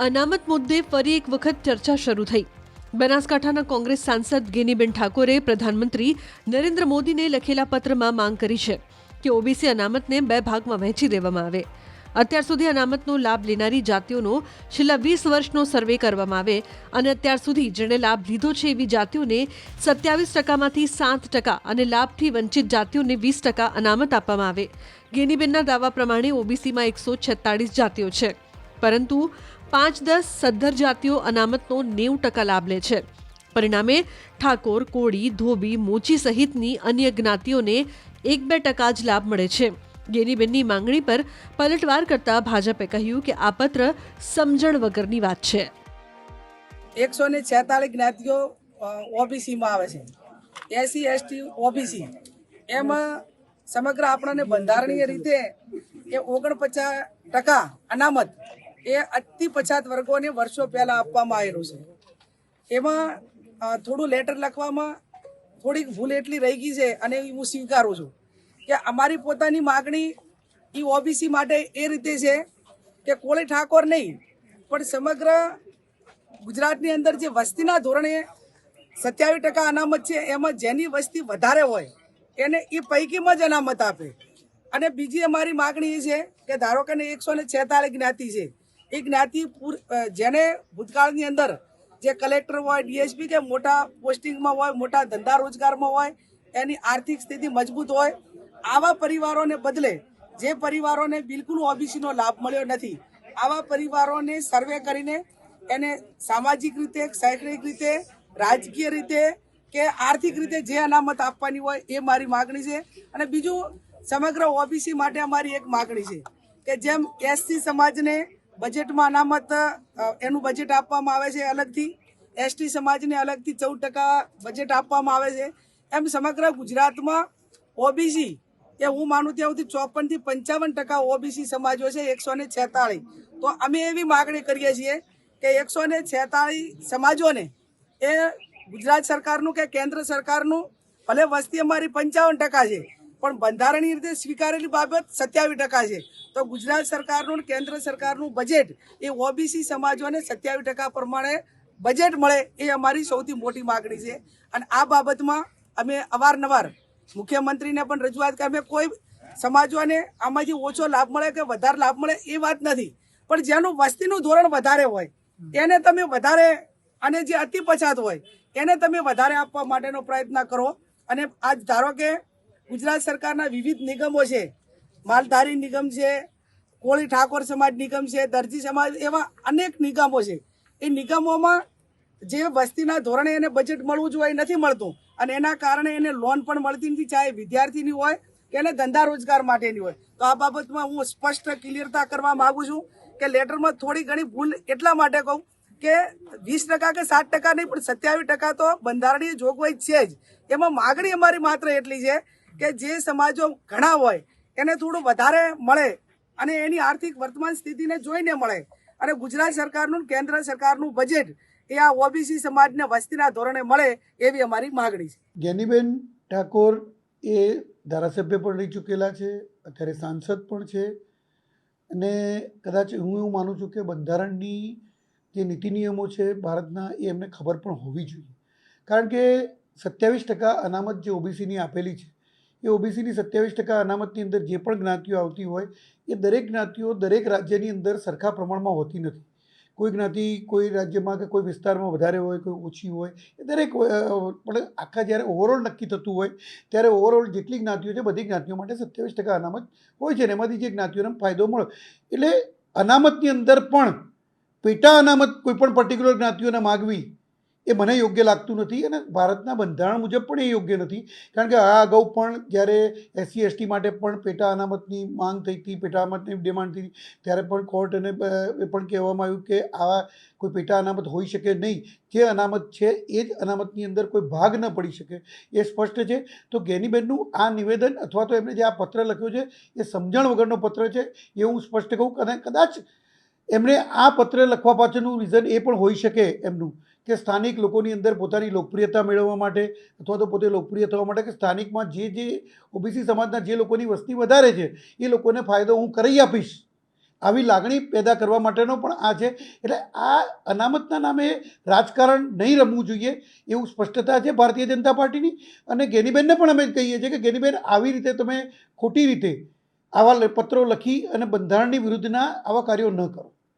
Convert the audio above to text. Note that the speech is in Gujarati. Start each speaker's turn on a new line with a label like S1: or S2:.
S1: અનામત મુદ્દે ફરી એક વખત ચર્ચા શરૂ થઈ। બનાસકાંઠાના કોંગ્રેસ સાંસદ ગેનીબેન ઠાકોરે પ્રધાનમંત્રી નરેન્દ્ર મોદીને લખેલા પત્રમાં માંગ કરી છે કે ઓબીસી અનામતને 2 ભાગમાં વહેંચી દેવામાં આવે। અત્યાર સુધી અનામતનો લાભ લેનારી જાતિઓનો છેલ્લા 20 વર્ષનો સર્વે કરવામાં આવે અને અત્યાર સુધી જેણે લાભ લીધો છે એવી જાતિઓને 27%માંથી 7% અને લાભથી વંચિત જાતિઓને 20% અનામત આપવામાં આવે। ગેનીબેનના દાવા પ્રમાણે ઓબીસીમાં 146 જાતિઓ છે, પરંતુ 5-10 સદ્ધર જાતિઓ અનામતનો 90% લાભ લે છે। પરિણામે ઠાકોર, કોળી, ધોબી, મોચી સહિતની અન્ય જ્ઞાતિઓને 1-2% જ લાભ મળે છે। ગેનીબેનની માંગણી પર પલટવાર કરતા ભાજપે કહ્યું કે આ પત્ર સમજણ વગરની વાત છે।
S2: 146 જ્ઞાતિઓ ઓબીસીમાં આવે છે, એસસી એસટી ઓબીસી એમાં સમગ્ર આપણને બંધારણીય રીતે એ 49% અનામત એ અતિ પછાત વર્ગોને વર્ષો પહેલા આપવામાં આવેલું છે। એમાં થોડું લેટર લખવામાં થોડીક ભૂલ એટલી રહી ગઈ છે અને હું સ્વીકારું છું કે અમારી પોતાની માગણી એ ઓબીસી માટે એ રીતે છે કે કોળી ઠાકોર નહીં પણ સમગ્ર ગુજરાતની અંદર જે વસ્તીના ધોરણે 27% અનામત છે એમાં જેની વસ્તી વધારે હોય એને એ પૈકીમાં જ અનામત આપે। અને બીજી અમારી માગણી એ છે કે ધારો કે 146 જ્ઞાતિ છે, એ જ્ઞાતિ જેને ભૂતકાળની અંદર જે કલેક્ટર હોય, ડીએસપી કે મોટા પોસ્ટિંગમાં હોય, મોટા ધંધા રોજગારમાં હોય, એની આર્થિક સ્થિતિ મજબૂત હોય, આવા પરિવારોને બદલે જે પરિવારોને બિલકુલ ઓબીસીનો લાભ મળ્યો નથી, આવા પરિવારોને સર્વે કરીને એને સામાજિક રીતે, શૈક્ષણિક રીતે, રાજકીય રીતે કે આર્થિક રીતે જે અનામત આપવાની હોય એ મારી માગણી છે। અને બીજું સમગ્ર ઓબીસી માટે અમારી એક માગણી છે કે જેમ એસસી સમાજને બજેટમાં અનામત એનું બજેટ આપવામાં આવે છે અલગથી, એસટી સમાજને અલગથી 14% બજેટ આપવામાં આવે છે, એમ સમગ્ર ગુજરાતમાં ઓબીસી એ હું માનું ત્યાં સુધી 54% થી 55% ઓબીસી સમાજો છે 146। તો અમે એવી માગણી કરીએ છીએ કે 146 સમાજોને એ ગુજરાત સરકારનું કે કેન્દ્ર સરકારનું ભલે વસ્તી અમારી 55% છે પણ બંધારણીય રીતે સ્વીકારેલી બાબત 27% છે, તો ગુજરાત સરકારનું કેન્દ્ર સરકારનું બજેટ એ ઓબીસી સમાજોને 27% પ્રમાણે બજેટ મળે એ અમારી સૌથી મોટી માગણી છે। અને આ બાબતમાં અમે અવારનવાર મુખ્યમંત્રીને પણ રજૂઆત કરી, અમે કોઈ સમાજોને આમાંથી ઓછો લાભ મળે કે વધારે લાભ મળે એ વાત નથી, પણ જેનું વસ્તીનું ધોરણ વધારે હોય એને તમે વધારે, અને જે અતિ પછાત હોય એને તમે વધારે આપવા માટેનો પ્રયત્ન કરો। અને આજ ધારો કે ગુજરાત સરકારના વિવિધ નિગમો છે, માલધારી નિગમ છે, કોળી ઠાકોર સમાજ નિગમ છે, દરજી સમાજ, એવા અનેક નિગમો છે, એ નિગમોમાં જે વસ્તીના ધોરણે એને બજેટ મળવું જોઈએ નથી મળતું અને એના કારણે એને લોન પણ મળતી નથી, ચાહે વિદ્યાર્થીની હોય કે એને ધંધા રોજગાર માટેની હોય। તો આ બાબતમાં હું સ્પષ્ટ ક્લિયરતા કરવા માંગુ છું કે લેટરમાં થોડી ઘણી ભૂલ એટલા માટે કહું કે 20% કે 7% નહીં પણ 27% તો બંધારણીય જોગવાઈ છે જ। એમાં માગણી અમારી માત્ર એટલી છે કે જે સમાજો ઘણા હોય એને થોડું વધારે મળે અને એની આર્થિક વર્તમાન સ્થિતિને જોઈને મળે, અને ગુજરાત સરકારનું કેન્દ્ર સરકારનું બજેટ એ આ ઓબીસી સમાજને વસ્તીના ધોરણે મળે એવી અમારી માગણી છે।
S3: ગેનીબેન ઠાકોર એ ધારાસભ્ય પણ રહી ચૂકેલા છે, અત્યારે સાંસદ પણ છે, અને કદાચ હું એવું માનું છું કે બંધારણની જે નીતિ નિયમો છે ભારતના એ એમને ખબર પણ હોવી જોઈએ, કારણ કે 27% અનામત જે ઓબીસીની આપેલી છે એ ઓબીસીની 27% અનામતની અંદર જે પણ જ્ઞાતિઓ આવતી હોય એ દરેક જ્ઞાતિઓ દરેક રાજ્યની અંદર સરખા પ્રમાણમાં હોતી નથી। કોઈ જ્ઞાતિ કોઈ રાજ્યમાં કે કોઈ વિસ્તારમાં વધારે હોય, કોઈ ઓછી હોય, એ દરેક પણ આખા જ્યારે ઓવરઓલ નક્કી થતું હોય ત્યારે ઓવરઓલ જેટલી જ્ઞાતિઓ છે બધી જ્ઞાતિઓ માટે 27% અનામત હોય છે, અને એમાંથી જે જ્ઞાતિઓને ફાયદો મળે એટલે અનામતની અંદર પણ પેટા અનામત કોઈ પણ પર્ટિક્યુલર જ્ઞાતિઓને માગવી એ મને યોગ્ય લાગતું નથી, અને ભારતના બંધારણ મુજબ પણ એ યોગ્ય નથી, કારણ કે આ અગાઉ પણ જ્યારે એસસી એસટી માટે પણ પેટા અનામતની માંગ થઈ હતી, પેટા અનામતની ડિમાન્ડ થઈ ત્યારે પણ કોર્ટ અને એ પણ કહેવામાં આવ્યું કે આવા કોઈ પેટા અનામત હોઈ શકે નહીં, જે અનામત છે એ જ અનામતની અંદર કોઈ ભાગ ન પડી શકે એ સ્પષ્ટ છે। તો ગેનીબેનનું આ નિવેદન અથવા તો એમણે જે આ પત્ર લખ્યો છે એ સમજણ વગરનો પત્ર છે એ હું સ્પષ્ટ કહું, અને કદાચ એમણે આ પત્ર લખવા પાછળનું રીઝન એ પણ હોઈ શકે એમનું કે સ્થાનિક લોકોની અંદર પોતાની લોકપ્રિયતા મેળવવા માટે અથવા તો પોતે લોકપ્રિય થવા માટે કે સ્થાનિકમાં જે ઓબીસી સમાજના જે લોકોની વસ્તી વધારે છે એ લોકોને ફાયદો હું કરી આપીશ, આવી લાગણી પેદા કરવા માટેનો પણ આ છે. એટલે આ અનામતના નામે રાજકારણ નહીં રમવું જોઈએ એવું સ્પષ્ટતા છે ભારતીય જનતા પાર્ટીની. અને ગેનીબેનને પણ અમે કહીએ છીએ કે ગેનીબેન, આવી રીતે તમે ખોટી રીતે આવા પત્રો લખી અને બંધારણની વિરુદ્ધના આવા કાર્યો ન કરો.